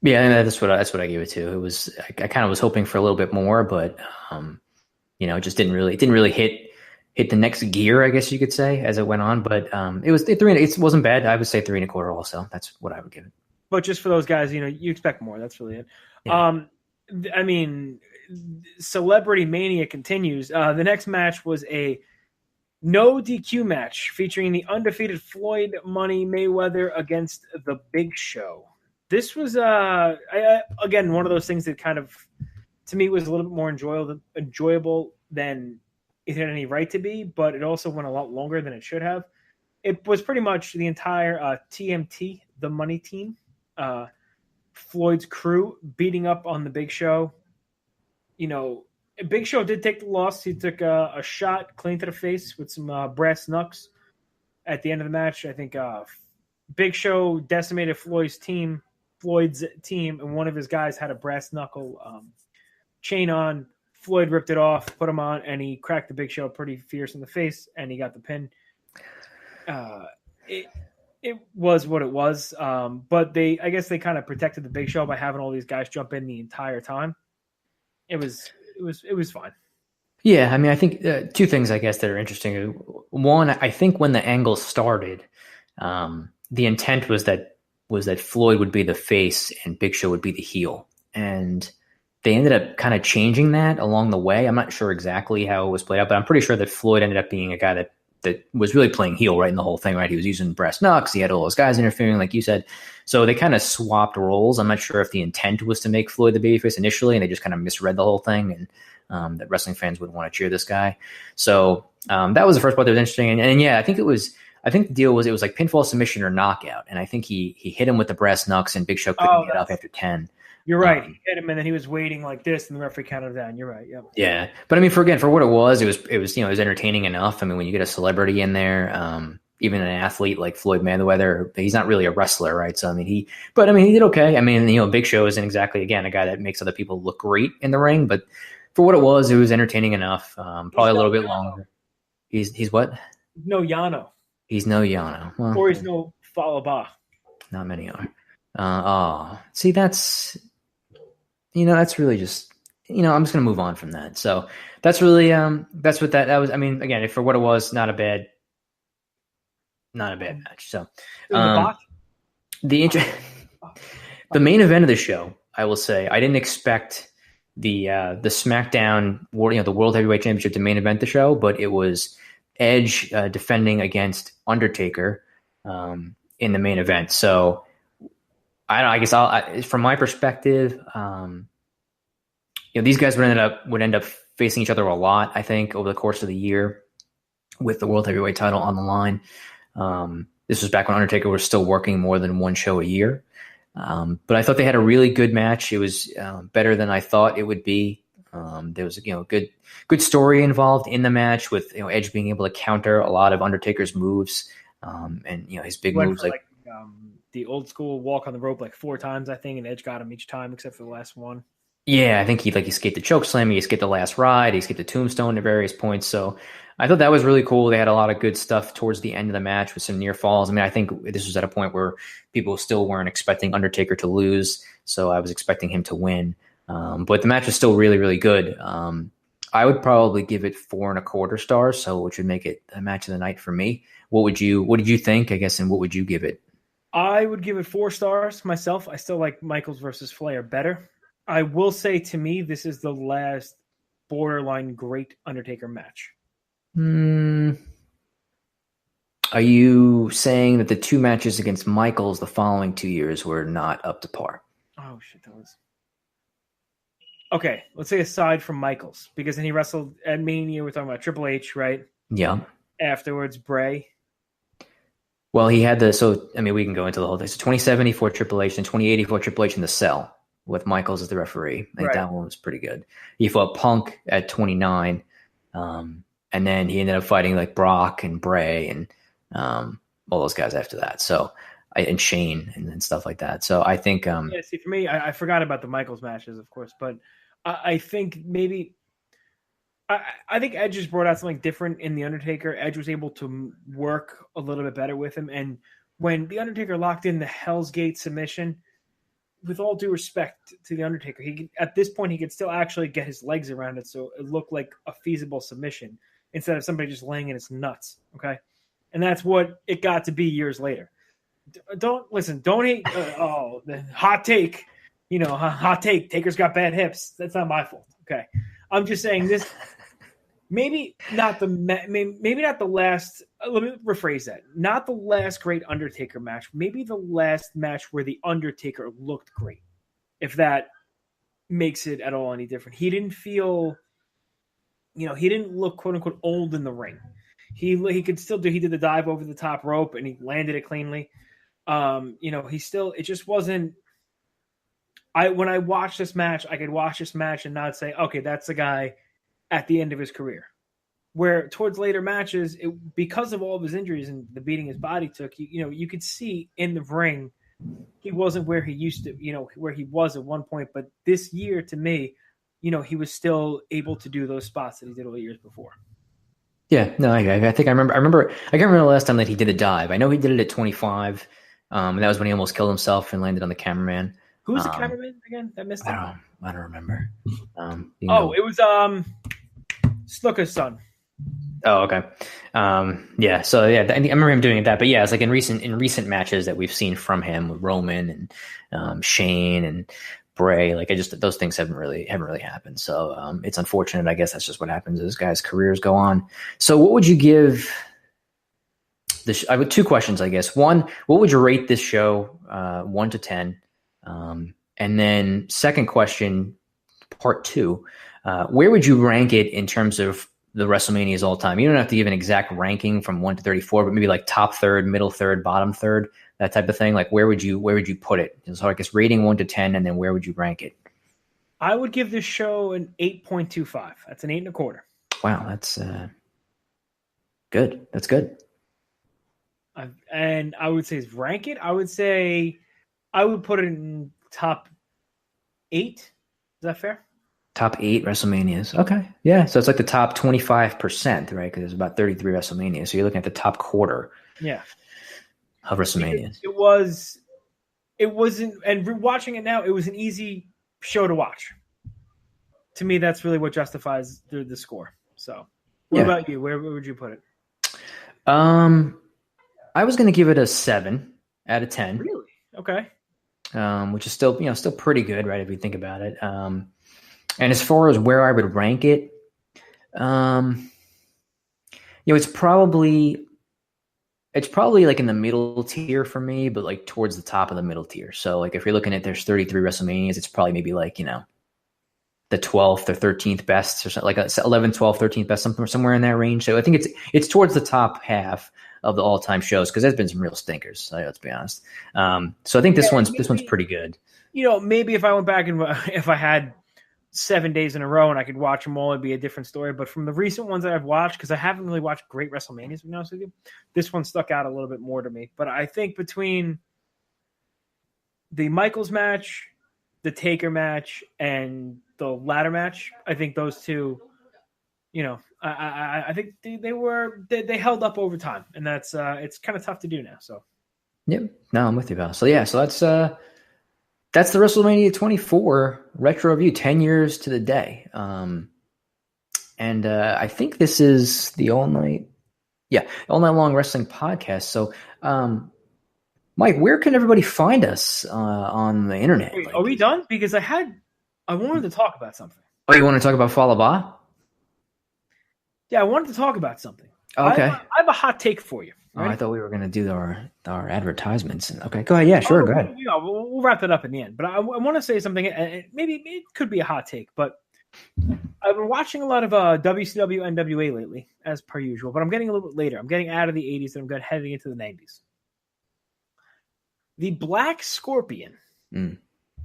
Yeah, and that's what I gave it to. It was I kind of was hoping for a little bit more, but it just didn't really hit the next gear, I guess you could say, as it went on. But it wasn't bad. I would say 3.25 also. That's what I would give it. But just for those guys, you expect more. That's really it. Yeah. Um, I mean, Celebrity Mania continues. The next match was a no DQ match featuring the undefeated Floyd Money Mayweather against the Big Show. This was again one of those things that kind of to me was a little bit more enjoyable than it had any right to be, but it also went a lot longer than it should have. It was pretty much the entire TMT, the Money team, Floyd's crew beating up on the Big Show. Big Show did take the loss. He took a shot clean to the face with some brass knucks at the end of the match. I think Big Show decimated Floyd's team, and one of his guys had a brass knuckle chain on. Floyd ripped it off, put him on, and he cracked the Big Show pretty fierce in the face, and he got the pin. It was what it was, but I guess they kind of protected the Big Show by having all these guys jump in the entire time. It was fine. Yeah, I mean, I think two things I guess that are interesting. One, I think when the angle started, the intent was that Floyd would be the face and Big Show would be the heel, and they ended up kind of changing that along the way. I'm not sure exactly how it was played out, but I'm pretty sure that Floyd ended up being a guy that was really playing heel right in the whole thing, right? He was using brass knucks. He had all those guys interfering, like you said. So they kind of swapped roles. I'm not sure if the intent was to make Floyd the babyface initially, and they just kind of misread the whole thing, and that wrestling fans would want to cheer this guy. So that was the first part that was interesting. And yeah, I think the deal was it was like pinfall, submission, or knockout. And I think he hit him with the brass knucks, and Big Show couldn't get up after 10. You're right. He hit him, and then he was waiting like this, and the referee counted down. You're right. Yep. Yeah, but I mean, for what it was entertaining enough. I mean, when you get a celebrity in there, even an athlete like Floyd Mayweather, he's not really a wrestler, right? So I mean, he did okay. I mean, Big Show isn't exactly again a guy that makes other people look great in the ring, but for what it was entertaining enough. Probably a little bit longer. He's what? No Yano. He's no Yano. Well, or he's no Falaba. Not many are. See, that's really just, I'm just going to move on from that. So that's really, that's what that was. I mean, again, for what it was, not a bad match. So, the main event of the show, I will say, I didn't expect the SmackDown, the World Heavyweight Championship to main event the show, but it was Edge defending against Undertaker in the main event. So I guess from my perspective, these guys would end up facing each other a lot, I think, over the course of the year with the World Heavyweight title on the line. This was back when Undertaker was still working more than one show a year. But I thought they had a really good match. It was better than I thought it would be. There was good story involved in the match with Edge being able to counter a lot of Undertaker's moves, and his big moves like the old school walk on the rope like 4 times, I think, and Edge got him each time except for the last one. Yeah, I think he escaped the choke slam, he escaped the last ride, he escaped the tombstone at various points. So I thought that was really cool. They had a lot of good stuff towards the end of the match with some near falls. I mean, I think this was at a point where people still weren't expecting Undertaker to lose, so I was expecting him to win. But the match was still really, really good. I would probably give it 4.25 stars, so which would make it a match of the night for me. What did you think, I guess, and what would you give it? I would give it 4 stars myself. I still like Michaels versus Flair better. I will say, to me, this is the last borderline great Undertaker match. Are you saying that the 2 matches against Michaels the following 2 years were not up to par? Oh, shit, that was... Okay, let's say aside from Michaels, because then he wrestled at Mania. We're talking about Triple H, right? Yeah. Afterwards, Bray. Well, he had we can go into the whole thing. So 2074 Triple H and 2084 Triple H in the cell with Michaels as the referee. I think that one was pretty good. He fought Punk at 29, and then he ended up fighting like Brock and Bray and all those guys after that. So, and Shane and stuff like that. So I think, see, for me, I forgot about the Michaels matches, of course, but I think maybe. I think Edge just brought out something different in The Undertaker. Edge was able to work a little bit better with him. And when The Undertaker locked in the Hell's Gate submission, with all due respect to the Undertaker, at this point he could still actually get his legs around it, so it looked like a feasible submission instead of somebody just laying in his nuts. Okay, and that's what it got to be years later. Don't hate. The hot take. Hot take. Taker's got bad hips. That's not my fault. Okay, I'm just saying this. Maybe not the last. Let me rephrase that. Not the last great Undertaker match. Maybe the last match where the Undertaker looked great. If that makes it at all any different, he didn't feel. He didn't look quote unquote old in the ring. He could still do. He did the dive over the top rope and he landed it cleanly. He still. It just wasn't. When I watched this match, I could watch this match and not say, okay, that's the guy at the end of his career. Where towards later matches, because of all of his injuries and the beating his body took, you could see in the ring he wasn't where he used to, where he was at one point. But this year, to me, he was still able to do those spots that he did all the years before. Yeah, no, I think I remember. I can't remember the last time that he did a dive. I know he did it at 25, and that was when he almost killed himself and landed on the cameraman. Who was the cameraman again? That missed him. I don't remember. It was Slooker's son. Oh, okay. Yeah. So yeah, I remember him doing that. But yeah, it's like in recent matches that we've seen from him with Roman and Shane and Bray. Like those things haven't really happened. So it's unfortunate. I guess that's just what happens as guys' careers go on. So what would you give? I have two questions, I guess. One, what would you rate this show 1 to 10? And then second question, part 2, where would you rank it in terms of the WrestleManias all time? You don't have to give an exact ranking from 1 to 34, but maybe like top third, middle third, bottom third, that type of thing. Like where would you put it? So I guess rating 1 to 10, and then where would you rank it? I would give this show an 8.25. That's an 8.25. Wow, that's good. That's good. And I would say rank it. I would say I would put it in top 8. Is that fair? Top 8 WrestleManias. Okay. Yeah. So it's like the top 25%, right? Because there's about 33 WrestleManias. So you're looking at the top quarter. Yeah. Of WrestleManias. It wasn't, and watching it now, it was an easy show to watch. To me, that's really what justifies the score. So what about you? Where would you put it? I was going to give it a 7 out of 10. Really? Okay. Which is still pretty good, right? If you think about it. And as far as where I would rank it, it's probably like in the middle tier for me, but like towards the top of the middle tier. So like if you're looking at there's 33 WrestleManias, it's probably maybe like, the 12th or 13th best or something, like 11, 12, 13th best, somewhere in that range. So I think it's towards the top half of the all-time shows, because there's been some real stinkers. Let's be honest. So I think this one's pretty good. Maybe if I went back and if I had 7 days in a row and I could watch them all, it'd be a different story. But from the recent ones that I've watched, because I haven't really watched great WrestleManias, to be honest with you, this one stuck out a little bit more to me. But I think between the Michaels match, the Taker match, and the ladder match, I think those two, I think they held up over time, and that's it's kind of tough to do now. So, yep, no, I'm with you, Val. So yeah, so that's the WrestleMania 24 retro review, 10 years to the day. And I think this is the all night long wrestling podcast. So, Mike, where can everybody find us on the internet? Wait, are we done? Because I wanted to talk about something. Oh, you want to talk about Falaba? Yeah, I wanted to talk about something. Okay. I have a hot take for you. Right? Oh, I thought we were going to do our advertisements. Okay, go ahead. Yeah, sure, go ahead. We'll wrap it up in the end. But I want to say something. Maybe it could be a hot take, but I've been watching a lot of WCW NWA lately, as per usual. But I'm getting a little bit later. I'm getting out of the 80s and I'm heading into the 90s. The Black Scorpion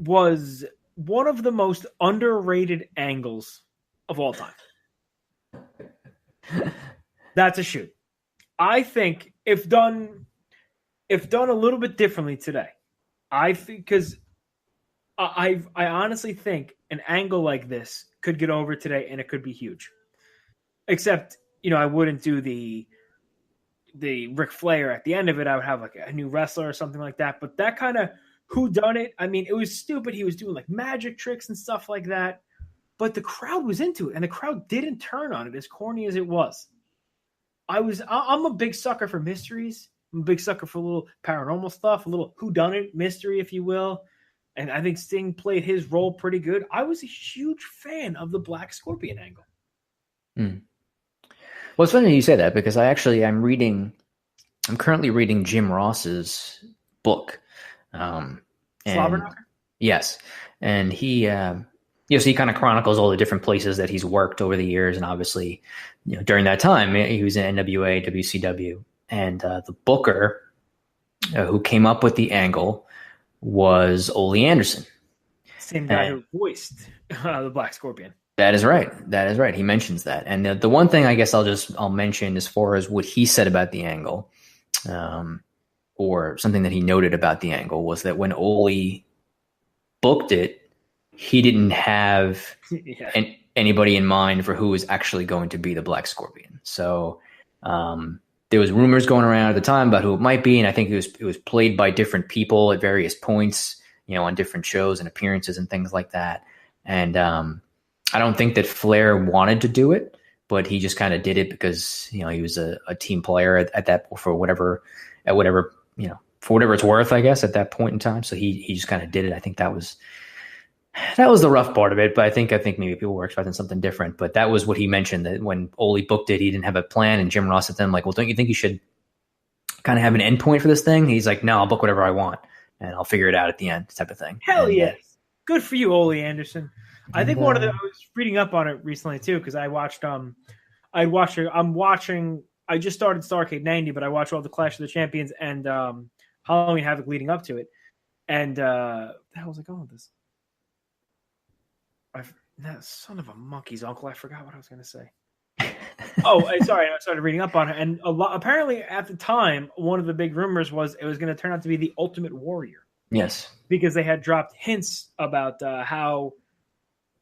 was one of the most underrated angles of all time. That's a shoot. I think if done a little bit differently today, I think, because I honestly think an angle like this could get over today and it could be huge. Except, I wouldn't do the Ric Flair at the end of it. I would have like a new wrestler or something like that. But that kind of who done it. I mean, it was stupid. He was doing like magic tricks and stuff like that, but the crowd was into it, and the crowd didn't turn on it, as corny as it was. I'm a big sucker for mysteries. I'm a big sucker for a little paranormal stuff, a little whodunit mystery, if you will. And I think Sting played his role pretty good. I was a huge fan of the Black Scorpion angle. Mm. Well, it's funny you say that because I'm currently reading Jim Ross's book. Slobberknocker? Yes. And he, so he kind of chronicles all the different places that he's worked over the years. And obviously, during that time, he was in NWA, WCW. And the booker who came up with the angle was Ole Anderson. Same guy who voiced the Black Scorpion. That is right. He mentions that. And the one thing I guess I'll mention as far as what he said about the angle, or something that he noted about the angle, was that when Ole booked it, he didn't have anybody in mind for who was actually going to be the Black Scorpion. So there was rumors going around at the time about who it might be, and I think it was played by different people at various points, on different shows and appearances and things like that. And I don't think that Flair wanted to do it, but he just kind of did it because he was a team player at that for whatever it's worth, I guess, at that point in time. So he just kind of did it. I think that was the rough part of it, but I think maybe people were expecting something different. But that was what he mentioned, that when Ole booked it, he didn't have a plan, and Jim Ross said to him, like, well, don't you think you should kind of have an end point for this thing? He's like, no, I'll book whatever I want, and I'll figure it out at the end, type of thing. Hell yes. Good for you, Ole Anderson. I think I was reading up on it recently too, because I watched I just started Starrcade 90, but I watched all the Clash of the Champions and Halloween Havoc leading up to it. And how was I going with this? That son of a monkey's uncle. I forgot what I was going to say. Sorry. I started reading up on it. And apparently at the time, one of the big rumors was it was going to turn out to be the Ultimate Warrior. Yes. Because they had dropped hints about how,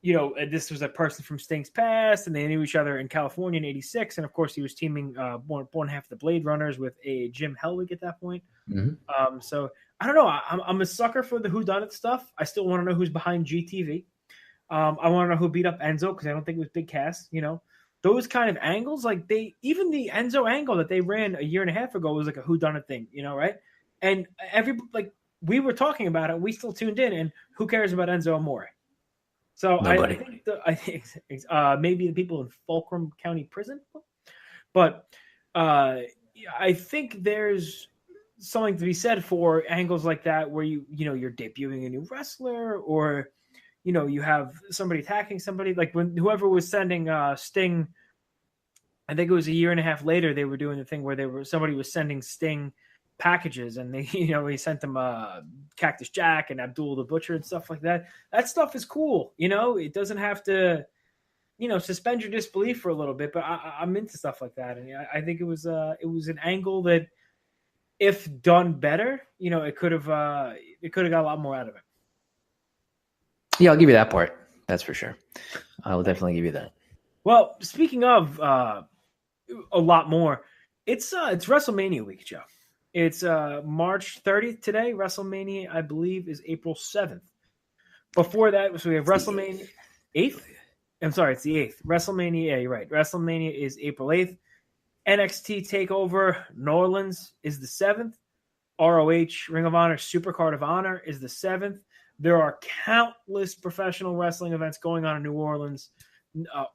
this was a person from Sting's past, and they knew each other in California in '86. And of course, he was teaming one half of the Blade Runners with a Jim Hellwig at that point. Mm-hmm. So I don't know. I'm a sucker for the whodunit stuff. I still want to know who's behind GTV. I want to know who beat up Enzo, because I don't think it was Big Cass. Those kind of angles, like even the Enzo angle that they ran a year and a half ago was like a whodunit thing, right? And we were talking about it, we still tuned in, and who cares about Enzo Amore? So Nobody. I think maybe the people in Fulcrum County Prison, but I think there's something to be said for angles like that where you're debuting a new wrestler, or you have somebody attacking somebody, like when whoever was sending Sting. I think it was a year and a half later they were doing the thing where somebody was sending Sting packages, and they he sent them Cactus Jack and Abdul the Butcher and stuff like that. That stuff is cool. It doesn't have to suspend your disbelief for a little bit, but I'm into stuff like that. And I think it was an angle that, if done better, it could have got a lot more out of it. Yeah, I'll give you that part. That's for sure. I will definitely give you that. Well, speaking of a lot more, it's WrestleMania week, Joe. It's March 30th today. WrestleMania, I believe, is April 7th. Before that, so we have WrestleMania 8th. I'm sorry, it's the 8th. WrestleMania, yeah, you're right. WrestleMania is April 8th. NXT TakeOver New Orleans is the 7th. ROH Ring of Honor Supercard of Honor is the 7th. There are countless professional wrestling events going on in New Orleans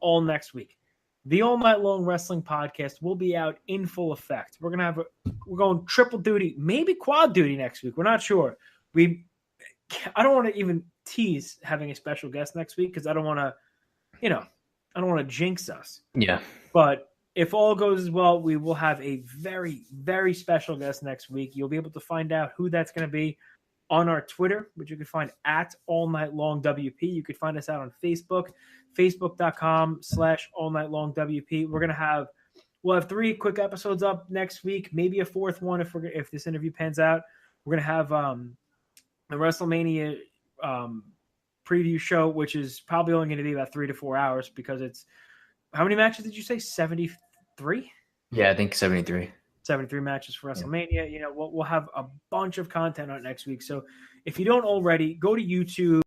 all next week. The All Night Long Wrestling Podcast will be out in full effect. We're going triple duty, maybe quad duty next week. We're not sure. I don't want to even tease having a special guest next week, because I don't want to jinx us. Yeah. But if all goes well, we will have a very, very special guest next week. You'll be able to find out who that's going to be on our Twitter, which you can find at All Night Long WP. You could find us out on Facebook, facebook.com/allnightlongwp. We'll have 3 quick episodes up next week, maybe a 4th one if this interview pans out. We're going to have the WrestleMania preview show, which is probably only going to be about 3 to 4 hours, because it's, how many matches did you say? 73? Yeah, I think 73. 73 matches for WrestleMania. You know, we'll have a bunch of content on it next week. So if you don't already, go to YouTube.